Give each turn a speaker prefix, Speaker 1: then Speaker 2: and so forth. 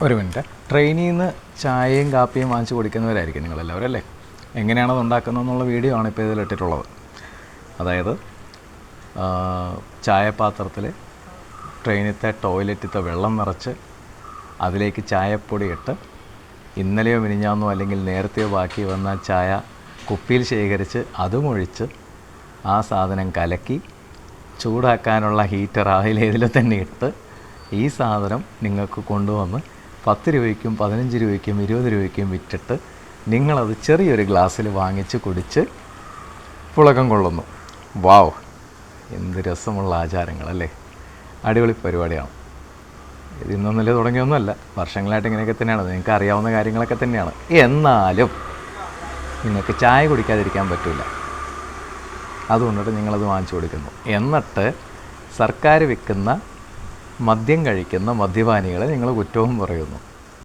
Speaker 1: ഒരു മിനിറ്റ്. ട്രെയിനിൽ നിന്ന് ചായയും കാപ്പിയും വാങ്ങിച്ച് കുടിക്കുന്നവരായിരിക്കും നിങ്ങളെല്ലാവരും അല്ലേ? എങ്ങനെയാണത് ഉണ്ടാക്കുന്നതെന്നുള്ള വീഡിയോ ആണ് ഇപ്പോൾ ഇതിലിട്ടിട്ടുള്ളത്. അതായത് ചായപാത്രത്തിൽ ട്രെയിനിലത്തെ ടോയ്ലറ്റിലത്തെ വെള്ളം നിറച്ച് അതിലേക്ക് ചായപ്പൊടി ഇട്ട് ഇന്നലെയോ മിനിഞ്ഞാന്നോ അല്ലെങ്കിൽ നേരത്തെയോ ബാക്കി വന്ന ചായ കുപ്പിയിൽ ശേഖരിച്ച് അതും ഒഴിച്ച് ആ സാധനം കലക്കി ചൂടാക്കാനുള്ള ഹീറ്റർ അതിലേതിൽ തന്നെ ഇട്ട് ഈ സാധനം നിങ്ങൾക്ക് കൊണ്ടുവന്ന് 10 രൂപയ്ക്കും 15 രൂപയ്ക്കും 20 രൂപയ്ക്കും വിറ്റിട്ട് നിങ്ങളത് ചെറിയൊരു ഗ്ലാസ്സിൽ വാങ്ങിച്ച് കുടിച്ച് പുളകം കൊള്ളുന്നു. വാവ്, എന്ത് രസമുള്ള ആചാരങ്ങളല്ലേ! അടിപൊളി പരിപാടിയാണ്. ഇത് ഇന്നൊന്നില്ല തുടങ്ങിയൊന്നുമല്ല, വർഷങ്ങളായിട്ട് ഇങ്ങനെയൊക്കെ തന്നെയാണ്. നിങ്ങൾക്ക് അറിയാവുന്ന കാര്യങ്ങളൊക്കെ തന്നെയാണ്. എന്നാലും നിങ്ങൾക്ക് ചായ കുടിക്കാതിരിക്കാൻ പറ്റില്ല. അതുകൊണ്ടിട്ട് നിങ്ങളത് വാങ്ങിച്ചു കൊടുക്കുന്നു. എന്നിട്ട് സർക്കാർ വിൽക്കുന്ന മദ്യം കഴിക്കുന്ന മദ്യപാനികളെ നിങ്ങൾ കുറ്റവും പറയുന്നു.